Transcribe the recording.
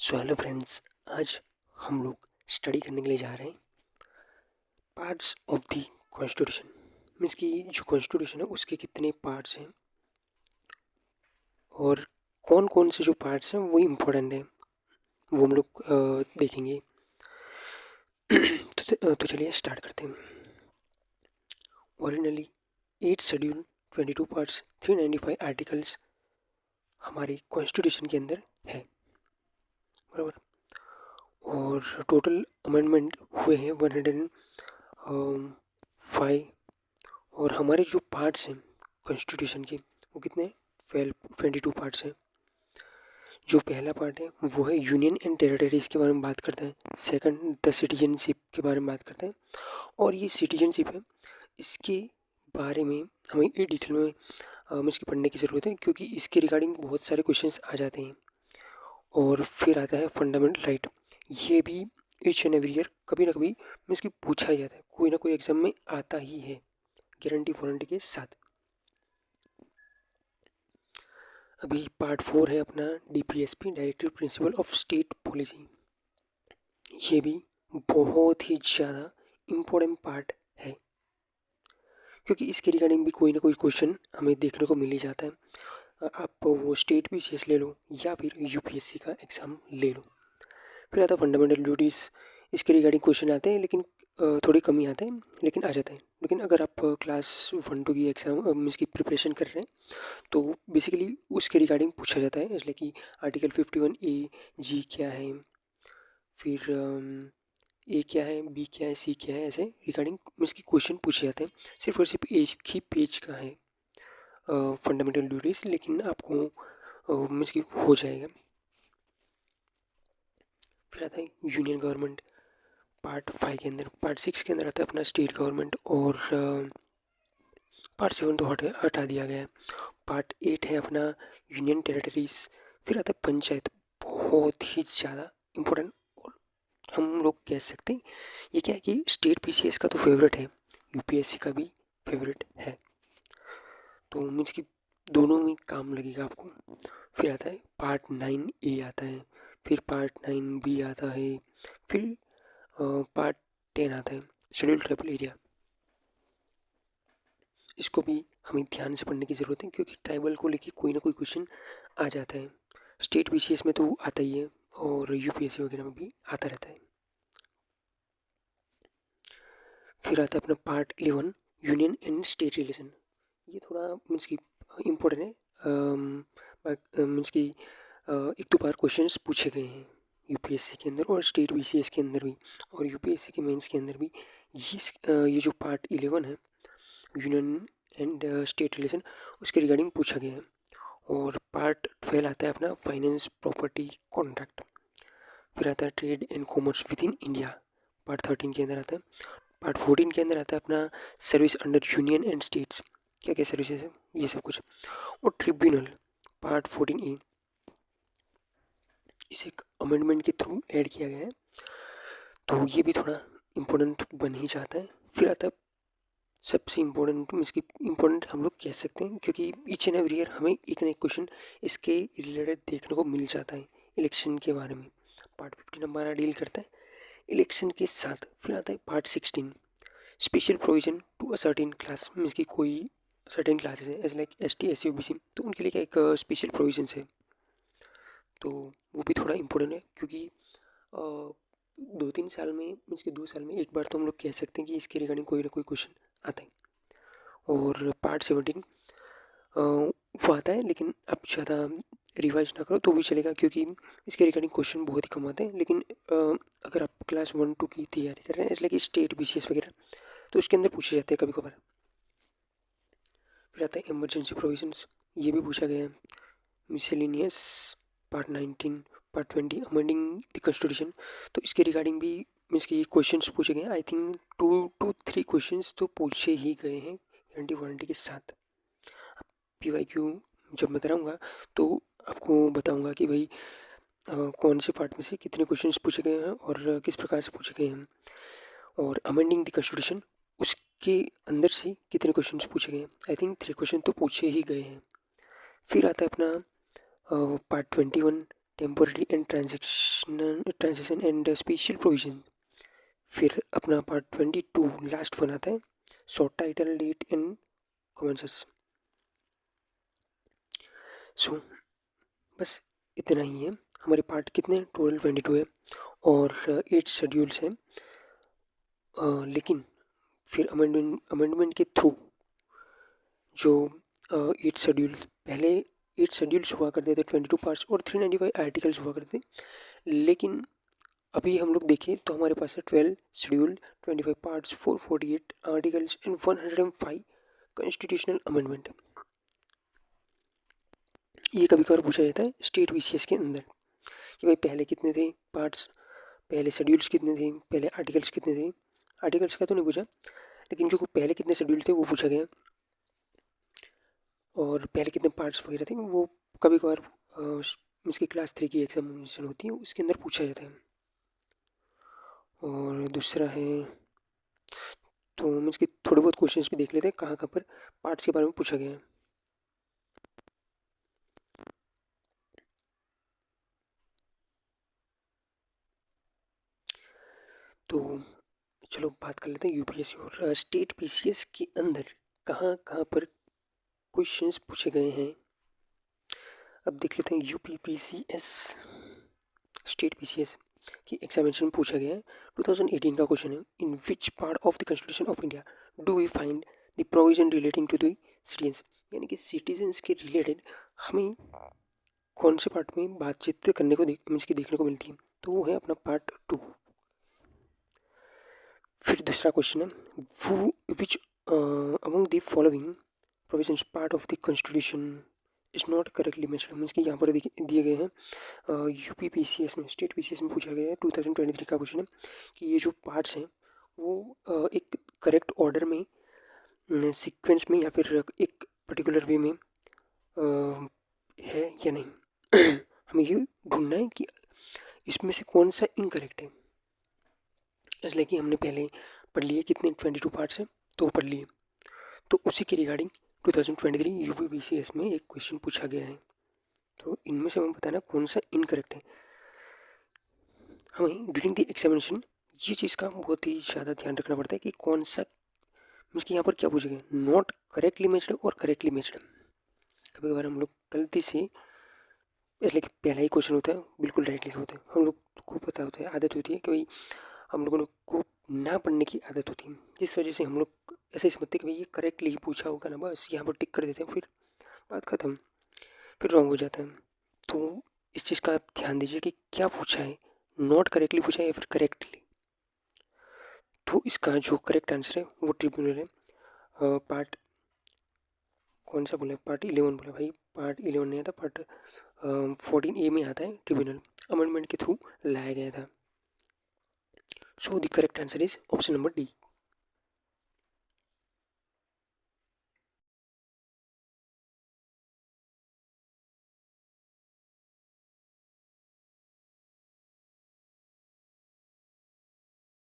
So hello friends, आज हम लोग स्टडी करने के लिए जा रहे हैं parts of the constitution. Means कि जो कॉन्स्टिट्यूशन है उसके कितने पार्ट्स हैं और कौन कौन से जो पार्ट्स हैं वो इम्पोर्टेंट हैं, वो हम लोग देखेंगे। तो चलिए स्टार्ट करते हैं। ओरिजिनली 8 शेड्यूल, 22 पार्ट्स, 395 आर्टिकल्स हमारे कॉन्स्टिट्यूशन के अंदर है, बराबर। और टोटल अमेंडमेंट हुए हैं 105। और हमारे जो पार्ट्स हैं कॉन्स्टिट्यूशन के वो कितने हैं? 22 पार्ट्स हैं। जो पहला पार्ट है वो है यूनियन एंड टेरिटरीज के बारे में बात करते हैं। सेकंड द सिटीजनशिप के बारे में बात करते हैं। और ये सिटीजनशिप है, इसके बारे में हमें ये डिटेल में इसकी पढ़ने की ज़रूरत है, क्योंकि इसके रिगार्डिंग बहुत सारे क्वेश्चंस आ जाते हैं। और फिर आता है फंडामेंटल राइट। ये भी ईच एंड एवरी ईयर कभी ना कभी इसकी पूछा ही जाता है, कोई ना कोई एग्जाम में आता ही है, गारंटी वारंटी के साथ। अभी पार्ट 4 है अपना DPSP, directive principle of state policy. ये भी बहुत ही ज़्यादा इम्पोर्टेंट पार्ट है, क्योंकि इसके रिगार्डिंग भी कोई ना कोई क्वेश्चन हमें देखने को मिल ही जाता है। आप वो स्टेट PCS ले लो या फिर UPSC का एग्ज़ाम ले लो। फिर आता है फंडामेंटल ड्यूटीज़। इसके रिगार्डिंग क्वेश्चन आते हैं, लेकिन थोड़ी कमी आते हैं, लेकिन आ जाते हैं। लेकिन अगर आप क्लास 1-2 की एग्ज़ाम इसकी प्रिपरेशन कर रहे हैं तो बेसिकली उसके रिगार्डिंग पूछा जाता है, इसलिए कि आर्टिकल 51A जी क्या है, फिर ए क्या है, बी क्या है, सी क्या है, ऐसे रिगार्डिंग इसके क्वेश्चन पूछे जाते हैं। सिर्फ और सिर्फ एक ही पेज का है फंडामेंटल ड्यूटीज़, लेकिन आपको इसकी हो जाएगा। फिर आता है यूनियन गवर्नमेंट पार्ट 5 के अंदर। पार्ट 6 के अंदर आता है अपना स्टेट गवर्नमेंट, और पार्ट 7 तो हटा दिया गया है। पार्ट 8 है अपना यूनियन टेरिटरीज। फिर आता है पंचायत, बहुत ही ज़्यादा इम्पोर्टेंट। और हम लोग कह सकते हैं ये क्या है कि स्टेट PCS का तो फेवरेट है, UPSC का भी फेवरेट है, तो मीन्स कि दोनों में काम लगेगा आपको। फिर आता है पार्ट 9A आता है, फिर पार्ट 9B आता है, फिर पार्ट 10 आता है शेड्यूल ट्राइबल एरिया। इसको भी हमें ध्यान से पढ़ने की ज़रूरत है, क्योंकि ट्राइबल को लेके कोई ना कोई क्वेश्चन आ जाता है। स्टेट PCS में तो आता ही है, और UPSC वगैरह में भी आता रहता है। फिर आता है अपना part 11 union and state relation. ये थोड़ा मीन्स की इम्पोर्टेंट है, मीन्स की एक दो बार क्वेश्चंस पूछे गए हैं UPSC के अंदर और स्टेट BCS के अंदर भी, और UPSC के मेंस के अंदर भी। ये जो पार्ट 11 है यूनियन एंड स्टेट रिलेशन, उसके रिगार्डिंग पूछा गया है। और पार्ट 12 आता है अपना फाइनेंस प्रॉपर्टी कॉन्ट्रैक्ट। फिर आता है trade and commerce with in India, part 13 के अंदर आता है। पार्ट 14 के अंदर आता है अपना service under union and states, क्या क्या सर्विसेज है ये सब कुछ। और ट्रिब्यूनल, पार्ट 14A, इसे एक अमेंडमेंट के थ्रू ऐड किया गया है, तो ये भी थोड़ा इम्पोर्टेंट बन ही जाता है। फिर आता है सबसे इम्पोर्टेंट, इसकी इम्पोर्टेंट हम लोग कह सकते हैं, क्योंकि ईच एंड एवरी ईयर हमें एक ना एक क्वेश्चन इसके रिलेटेड देखने को मिल जाता है, इलेक्शन के बारे में। पार्ट 15 हमारा डील करता है इलेक्शन के साथ। फिर आता है part 16 special provision to a certain class, means की कोई सर्टेन क्लासेस है as like ST SC OBC, तो उनके लिए क्या एक स्पेशल प्रोविजंस है, तो वो भी थोड़ा इम्पोर्टेंट है। क्योंकि 2-3 साल में, मीन्स के 2 साल में एक बार तो हम लोग कह सकते हैं कि इसके रिगार्डिंग कोई ना कोई क्वेश्चन आता है। और पार्ट 17 वो आता है, लेकिन आप ज़्यादा रिवाइज ना करो तो भी चलेगा, क्योंकि इसके रिगार्डिंग क्वेश्चन बहुत ही कम आते हैं। लेकिन अगर आप क्लास 1-2 की तैयारी कर रहे हैं इसलिए कि स्टेट BCS वगैरह, तो उसके अंदर पूछे जाते हैं कभी कभार। फिर आता है इमरजेंसी प्रोविजंस, ये भी पूछा गया है। Miscellaneous part 19, part 20 amending the constitution, तो इसके रिगार्डिंग भी मीन्स कि क्वेश्चंस पूछे गए हैं। आई थिंक 2 to 3 क्वेश्चन्स तो पूछे ही गए हैं गारंटी वारंटी के साथ। PYQ जब मैं कराऊंगा तो आपको बताऊंगा कि भाई कौन से पार्ट में से कितने क्वेश्चंस पूछे गए हैं और किस प्रकार से पूछे गए हैं। और अमेंडिंग द कॉन्स्टिट्यूशन, उसके अंदर से कितने क्वेश्चंस पूछे गए हैं। आई थिंक 3 क्वेश्चन तो पूछे ही गए हैं। फिर आता है अपना part 21 temporary and transition and special provision. फिर अपना पार्ट 22 लास्ट वन आता है, short title date and commences. So बस इतना ही है। हमारे पार्ट कितने हैं? टोटल 22 है और 8 शेड्यूल्स हैं। लेकिन फिर अमेंडमेंट के थ्रू जो 8 शेड्यूल, पहले 8 शेड्यूल्स हुआ करते थे, 22 पार्ट्स और 395 आर्टिकल्स हुआ करते थे। लेकिन अभी हम लोग देखें तो हमारे पास है 12 schedule, 25 parts, 448 articles and 105 constitutional amendment. ये कभी कभार पूछा जाता है स्टेट बीसीएस के अंदर कि भाई पहले कितने थे पार्ट्स, पहले शेड्यूल्स कितने थे, पहले आर्टिकल्स कितने थे। आर्टिकल्स का तो नहीं पूछा, लेकिन जो पहले कितने शेड्यूल थे वो पूछा गया, और पहले कितने पार्ट्स वगैरह थे वो कभी कभार इसकी क्लास 3 की एग्जामिनेशन होती है उसके अंदर पूछा जाता है। और दूसरा है तो हम इसके थोड़े बहुत क्वेश्चंस भी देख लेते हैं कहाँ कहाँ पर पार्ट्स के बारे में पूछा गया है। तो चलो बात कर लेते हैं यूपीएससी और स्टेट पीसीएस के अंदर कहाँ कहाँ पर क्वेश्चंस पूछे गए हैं। अब देख लेते हैं यूपी पीसीएस, स्टेट पीसीएस की एग्जामिनेशन पूछा गया है। 2018 का क्वेश्चन है, in which part of the constitution of India do we find the provision relating to the citizens, यानी कि सिटीजन्स के रिलेटेड हमें कौन से पार्ट में बातचीत करने को देखने को मिलती है, तो वो है अपना पार्ट 2। फिर दूसरा क्वेश्चन है, वो which among the following provisions part of the constitution is not correctly mentioned, means कि यहाँ पर दिए गए हैं यूपी पीसीएस में, स्टेट पीसीएस में पूछा गया है 2023 का क्वेश्चन है कि ये जो पार्ट्स हैं वो एक करेक्ट ऑर्डर में, सीक्वेंस में या फिर एक पर्टिकुलर वे में है या नहीं। हमें ये ढूंढना है कि इसमें से कौन सा इनकरेक्ट है। इसलिए कि हमने पहले पढ़ लिए कितने 22 पार्ट्स हैं तो पढ़ लिए, तो उसी के रिगार्डिंग 2023 यूपी पीसीएस में एक क्वेश्चन पूछा गया है, तो इनमें से हमें बताना कौन सा इनकरेक्ट है। हमें ड्यूरिंग द एग्जामिनेशन ये चीज़ का बहुत ही ज़्यादा ध्यान रखना पड़ता है कि कौन सा, मीन्स कि यहाँ पर क्या पूछेगा, नॉट करेक्टली मैच्ड और करेक्टली मैच्ड। कभी कभार हम लोग गलती से, इसलिए कि पहला ही क्वेश्चन होता है बिल्कुल राइट लिखा होता है, हम लोग को पता होता है, आदत होती है कि भाई हम लोगों को ना पढ़ने की आदत होती है, जिस वजह से हम लोग ऐसे समझते कि भाई ये करेक्टली ही पूछा होगा ना, बस यहाँ पर टिक कर देते हैं, फिर बात ख़त्म, फिर रॉन्ग हो जाता है। तो इस चीज़ का आप ध्यान दीजिए कि क्या पूछा है, नॉट करेक्टली पूछा है या फिर करेक्टली। तो इसका जो करेक्ट आंसर है वो ट्रिब्यूनल है। पार्ट कौन सा बोला, पार्ट 11 बोला भाई, पार्ट 11 नहीं आता, पार्ट 14A में आता है, ट्रिब्यूनल अमेंडमेंट के थ्रू लाया गया था। So the correct answer is option number D.